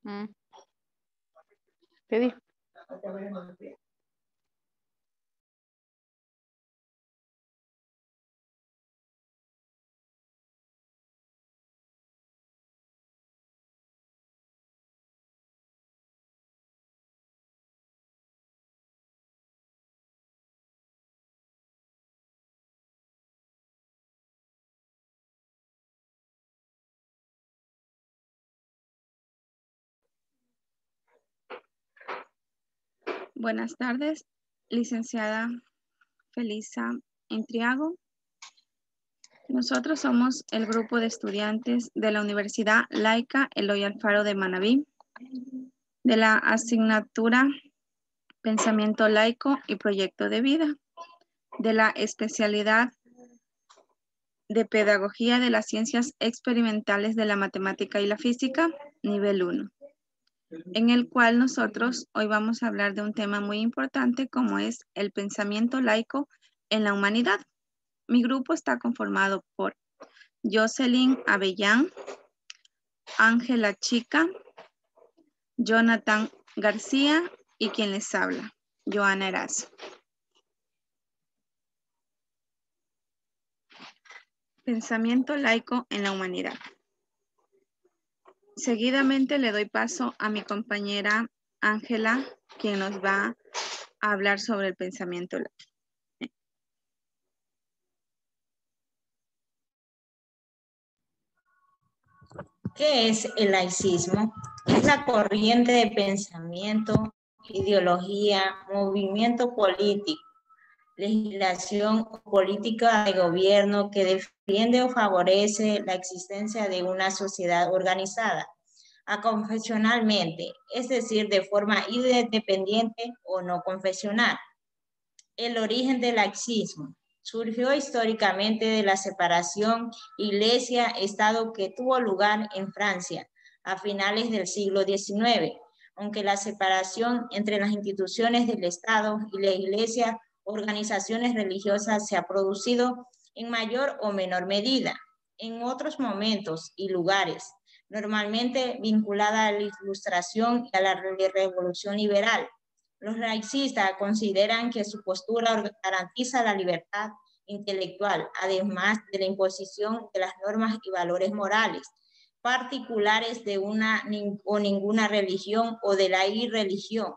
Mm. ¿Qué dijo? Buenas tardes, licenciada Felisa Entriago. Nosotros somos el grupo de estudiantes de la Universidad Laica Eloy Alfaro de Manabí, de la asignatura Pensamiento Laico y Proyecto de Vida, de la especialidad de Pedagogía de las Ciencias Experimentales de la Matemática y la Física, nivel 1, en el cual nosotros hoy vamos a hablar de un tema muy importante como es el pensamiento laico en la humanidad. Mi grupo está conformado por Jocelyn Avellán, Ángela Chica, Jonathan García y quien les habla, Joana Erazo. Pensamiento laico en la humanidad. Seguidamente le doy paso a mi compañera Ángela, quien nos va a hablar sobre el pensamiento laico. ¿Qué es el laicismo? Es la corriente de pensamiento, ideología, movimiento político, legislación o política de gobierno que defiende o favorece la existencia de una sociedad organizada aconfesionalmente, es decir, de forma independiente o no confesional. El origen del laicismo surgió históricamente de la separación Iglesia-Estado que tuvo lugar en Francia a finales del siglo XIX, aunque la separación entre las instituciones del Estado y la Iglesia, organizaciones religiosas, se ha producido en mayor o menor medida en otros momentos y lugares, normalmente vinculada a la Ilustración y a la Revolución Liberal. Los laicistas consideran que su postura garantiza la libertad intelectual, además de la imposición de las normas y valores morales particulares de una o ninguna religión o de la irreligión.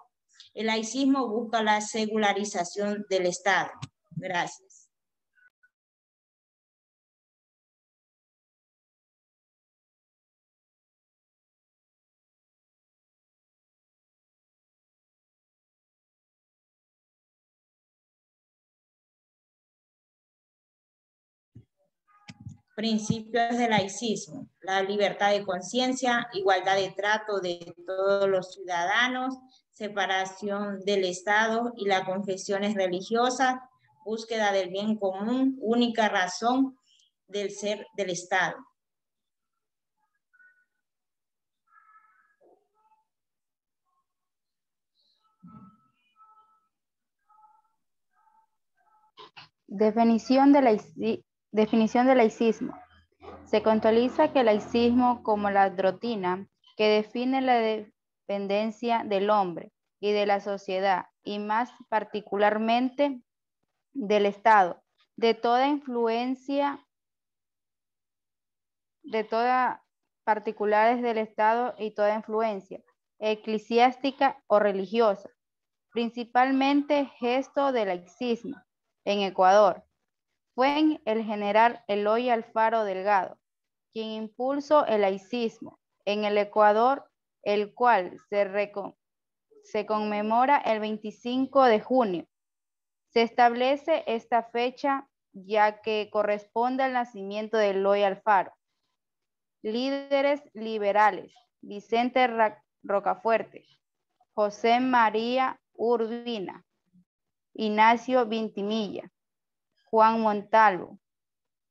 El laicismo busca la secularización del Estado. Gracias. Principios del laicismo: la libertad de conciencia, igualdad de trato de todos los ciudadanos, separación del Estado y las confesiones religiosas, búsqueda del bien común, única razón del ser del Estado. Definición de laicismo. Se contextualiza que el laicismo como la doctrina que define la dependencia del hombre y de la sociedad, y más particularmente del Estado, de toda influencia, de todas particulares del Estado y toda influencia eclesiástica o religiosa, principalmente gesto del laicismo en Ecuador. Fue el general Eloy Alfaro Delgado quien impulsó el laicismo en el Ecuador, el cual se conmemora el 25 de junio. Se establece esta fecha ya que corresponde al nacimiento de Eloy Alfaro. Líderes liberales: Vicente Rocafuerte, José María Urbina, Ignacio Vintimilla, Juan Montalvo,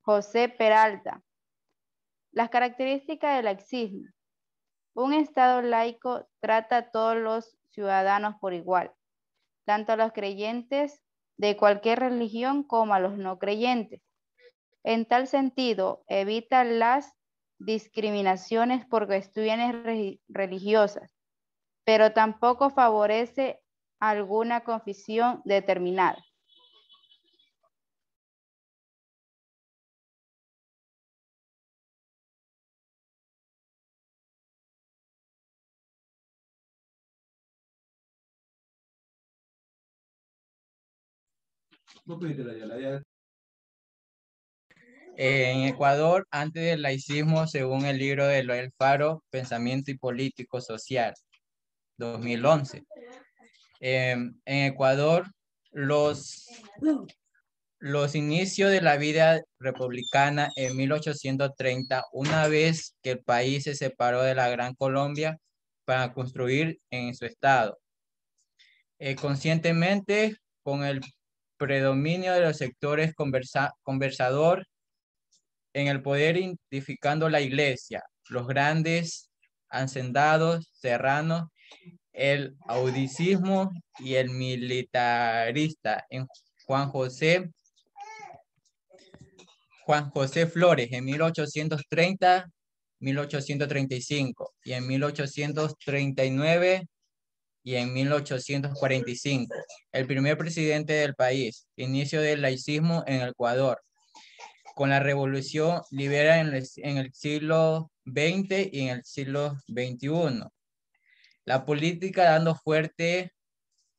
José Peralta. Las características del laicismo. Un Estado laico trata a todos los ciudadanos por igual, tanto a los creyentes de cualquier religión como a los no creyentes. En tal sentido, evita las discriminaciones por cuestiones religiosas, pero tampoco favorece alguna confesión determinada. En Ecuador, antes del laicismo, según el libro de Eloy Faro, Pensamiento y Político Social, 2011. En Ecuador, los inicios de la vida republicana en 1830, una vez que el país se separó de la Gran Colombia para construir en su estado. Conscientemente, con el predominio de los sectores conversador en el poder, identificando la iglesia, los grandes hacendados serranos, el audicismo y el militarista en Juan José Flores en 1830, 1835 y en 1839 y en 1845. El primer presidente del país, inicio del laicismo en Ecuador, con la revolución liberal en el siglo XX y en el siglo XXI. La política dando fuerte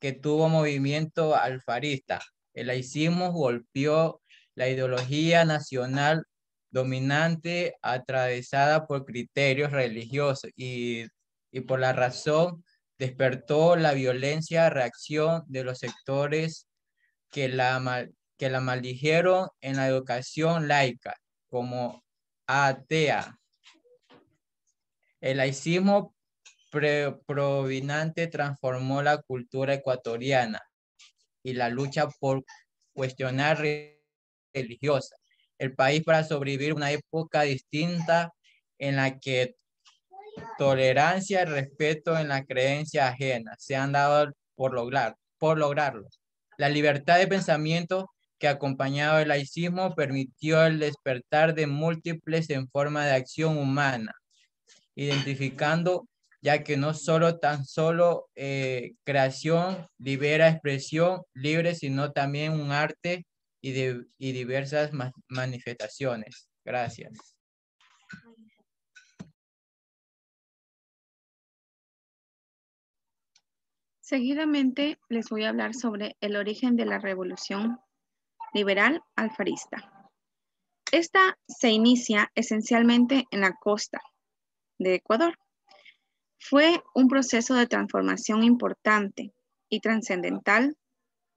que tuvo movimiento alfarista. El laicismo golpeó la ideología nacional dominante atravesada por criterios religiosos y por la razón despertó la violencia reacción de los sectores que la maldijeron en la educación laica como atea. El laicismo provinante transformó la cultura ecuatoriana y la lucha por cuestionar religiosa. El país para sobrevivir una época distinta en la que tolerancia y respeto en la creencia ajena se han dado por lograrlo. La libertad de pensamiento que acompañaba el laicismo permitió el despertar de múltiples en forma de acción humana, identificando ya que no tan solo creación libera expresión libre, sino también un arte y diversas manifestaciones. Gracias. Seguidamente les voy a hablar sobre el origen de la revolución liberal alfarista. Esta se inicia esencialmente en la costa de Ecuador. Fue un proceso de transformación importante y trascendental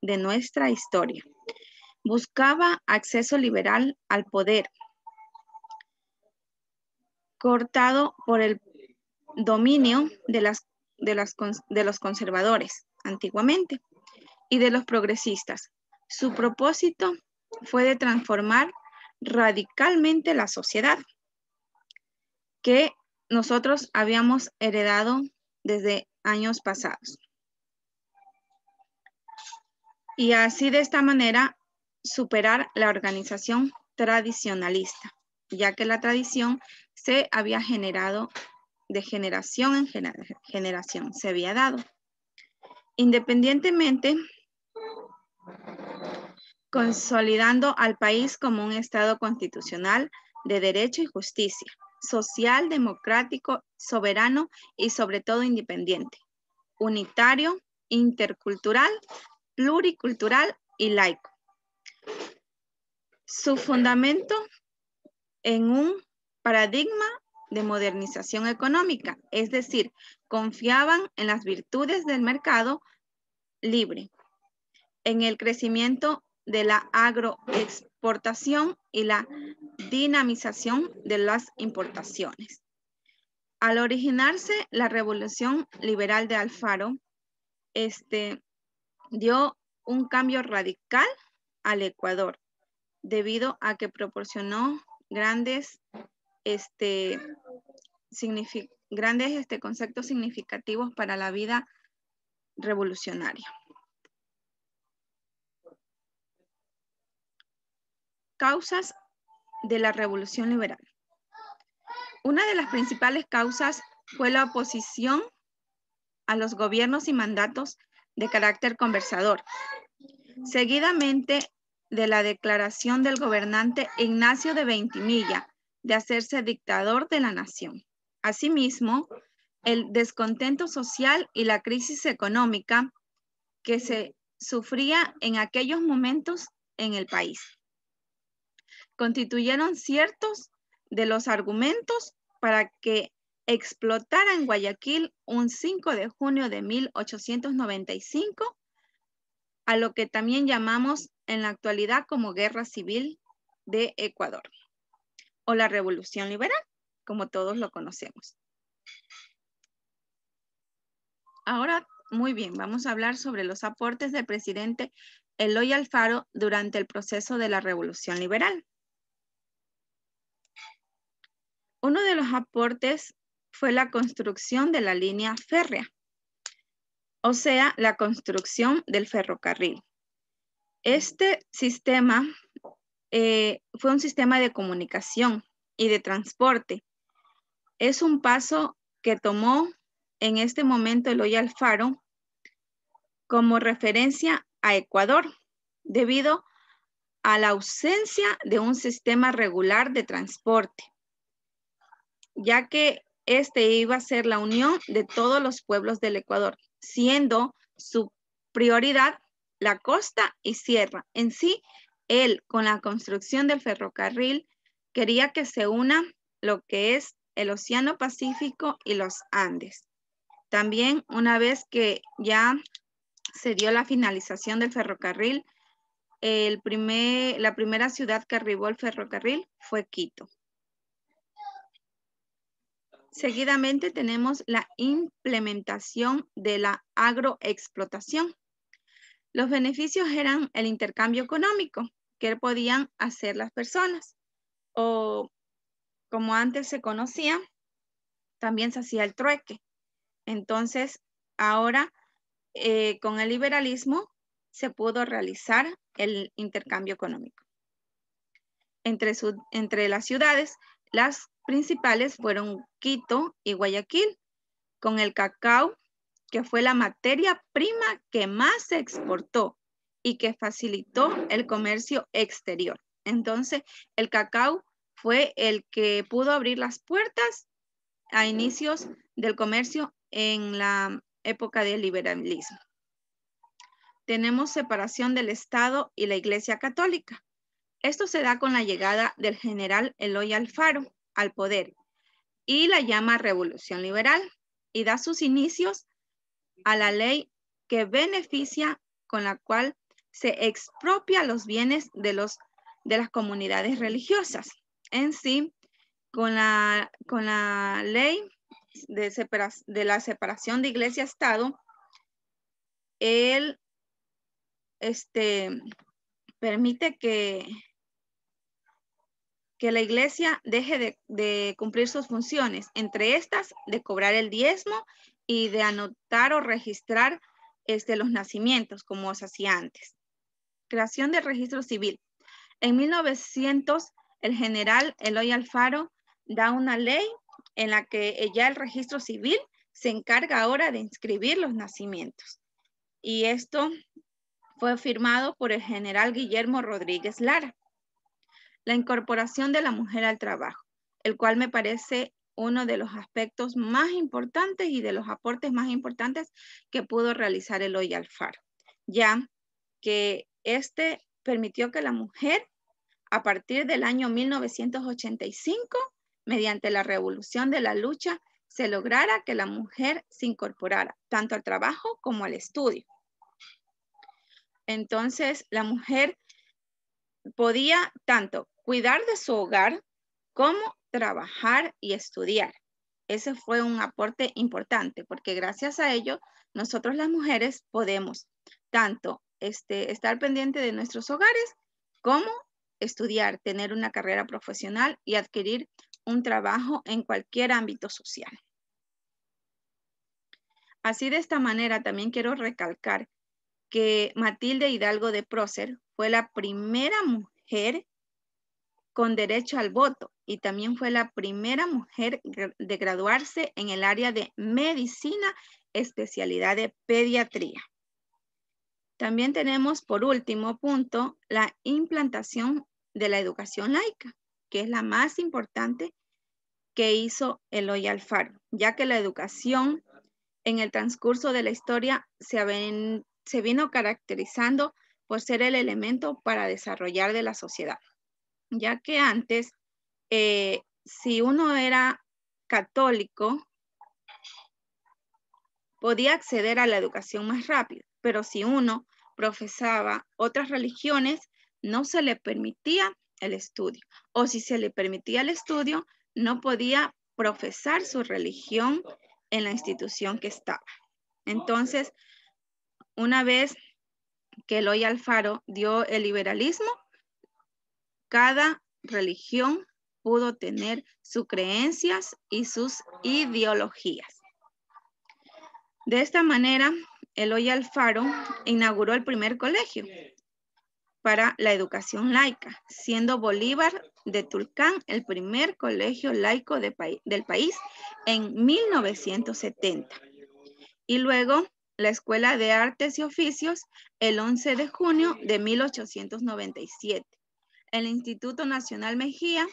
de nuestra historia. Buscaba acceso liberal al poder, cortado por el dominio de los conservadores antiguamente y de los progresistas. Su propósito fue de transformar radicalmente la sociedad que nosotros habíamos heredado desde años pasados. Y así de esta manera superar la organización tradicionalista, ya que la tradición se había generado de generación en generación, se había dado. Independientemente, consolidando al país como un Estado constitucional de derecho y justicia, social, democrático, soberano y sobre todo independiente, unitario, intercultural, pluricultural y laico. Su fundamento en un paradigma de modernización económica, es decir, confiaban en las virtudes del mercado libre, en el crecimiento de la agroexportación y la dinamización de las importaciones. Al originarse la revolución liberal de Alfaro, dio un cambio radical al Ecuador, debido a que proporcionó grandes conceptos significativos para la vida revolucionaria. Causas de la revolución liberal. Una de las principales causas fue la oposición a los gobiernos y mandatos de carácter conservador, seguidamente de la declaración del gobernante Ignacio de Veintimilla de hacerse dictador de la nación. Asimismo, el descontento social y la crisis económica que se sufría en aquellos momentos en el país constituyeron ciertos de los argumentos para que explotara en Guayaquil un 5 de junio de 1895, a lo que también llamamos en la actualidad como Guerra Civil de Ecuador, o la Revolución Liberal, como todos lo conocemos. Ahora, muy bien, vamos a hablar sobre los aportes del presidente Eloy Alfaro durante el proceso de la Revolución Liberal. Uno de los aportes fue la construcción de la línea férrea, o sea, la construcción del ferrocarril. Este sistema fue un sistema de comunicación y de transporte. Es un paso que tomó en este momento Eloy Alfaro como referencia a Ecuador, debido a la ausencia de un sistema regular de transporte, ya que este iba a ser la unión de todos los pueblos del Ecuador, siendo su prioridad la costa y sierra. En sí, él, con la construcción del ferrocarril, quería que se una lo que es el Océano Pacífico y los Andes. También, una vez que ya se dio la finalización del ferrocarril, la primera ciudad que arribó el ferrocarril fue Quito. Seguidamente tenemos la implementación de la agroexplotación. Los beneficios eran el intercambio económico que podían hacer las personas, o como antes se conocía, también se hacía el trueque. Entonces, ahora con el liberalismo se pudo realizar el intercambio económico. Entre las ciudades, las principales fueron Quito y Guayaquil, con el cacao, que fue la materia prima que más se exportó y que facilitó el comercio exterior. Entonces, el cacao fue el que pudo abrir las puertas a inicios del comercio en la época del liberalismo. Tenemos separación del Estado y la Iglesia Católica. Esto se da con la llegada del general Eloy Alfaro al poder y la llama Revolución Liberal, y da sus inicios a la ley que beneficia, con la cual se expropia los bienes de las comunidades religiosas. En sí, con la ley de la separación de Iglesia-Estado, él permite que la iglesia deje de cumplir sus funciones, entre estas de cobrar el diezmo y de anotar o registrar los nacimientos, como se hacía antes. Creación del registro civil. En 1900, el general Eloy Alfaro da una ley en la que ya el registro civil se encarga ahora de inscribir los nacimientos. Y esto fue firmado por el general Guillermo Rodríguez Lara. La incorporación de la mujer al trabajo, el cual me parece uno de los aspectos más importantes y de los aportes más importantes que pudo realizar Eloy Alfaro, ya que permitió que la mujer, a partir del año 1985, mediante la revolución de la lucha, se lograra que la mujer se incorporara tanto al trabajo como al estudio. Entonces, la mujer podía tanto cuidar de su hogar como trabajar y estudiar. Ese fue un aporte importante, porque gracias a ello nosotros las mujeres podemos tanto estar pendiente de nuestros hogares como estudiar, tener una carrera profesional y adquirir un trabajo en cualquier ámbito social. Así, de esta manera, también quiero recalcar que Matilde Hidalgo de Prócer fue la primera mujer con derecho al voto y también fue la primera mujer de graduarse en el área de medicina, especialidad de pediatría. También tenemos por último punto la implantación de la educación laica, que es la más importante que hizo Eloy Alfaro, ya que la educación en el transcurso de la historia se vino caracterizando por ser el elemento para desarrollar de la sociedad, ya que antes, si uno era católico, podía acceder a la educación más rápido, pero si uno profesaba otras religiones, no se le permitía el estudio, o si se le permitía el estudio, no podía profesar su religión en la institución que estaba. Entonces, una vez que Eloy Alfaro dio el liberalismo, cada religión pudo tener sus creencias y sus ideologías. De esta manera, Eloy Alfaro inauguró el primer colegio para la educación laica, siendo Bolívar de Tulcán el primer colegio laico del país en 1970. Y luego la Escuela de Artes y Oficios el 11 de junio de 1897. El Instituto Nacional Mejía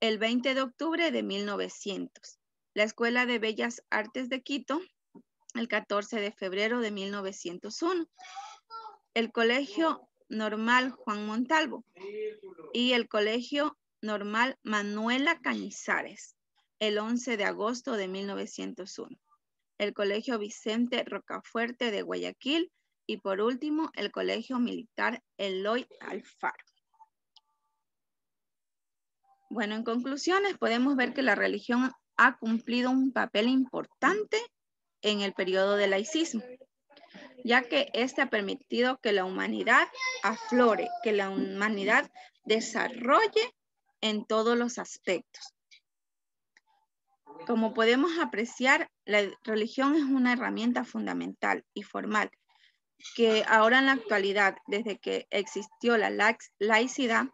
el 20 de octubre de 1900. La Escuela de Bellas Artes de Quito el 14 de febrero de 1901. El Colegio Normal Juan Montalvo y el Colegio Normal Manuela Cañizares el 11 de agosto de 1901. El Colegio Vicente Rocafuerte de Guayaquil y por último el Colegio Militar Eloy Alfaro. Bueno, en conclusiones podemos ver que la religión ha cumplido un papel importante en el periodo del laicismo, ya que este ha permitido que la humanidad aflore, que la humanidad desarrolle en todos los aspectos. Como podemos apreciar, la religión es una herramienta fundamental y formal que ahora en la actualidad, desde que existió la laicidad,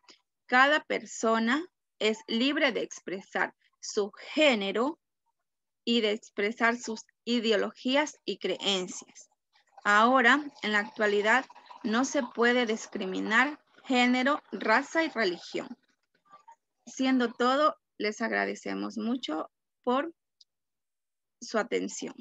cada persona es libre de expresar su género y de expresar sus ideologías y creencias. Ahora, en la actualidad, no se puede discriminar género, raza y religión. Siendo todo, les agradecemos mucho por su atención.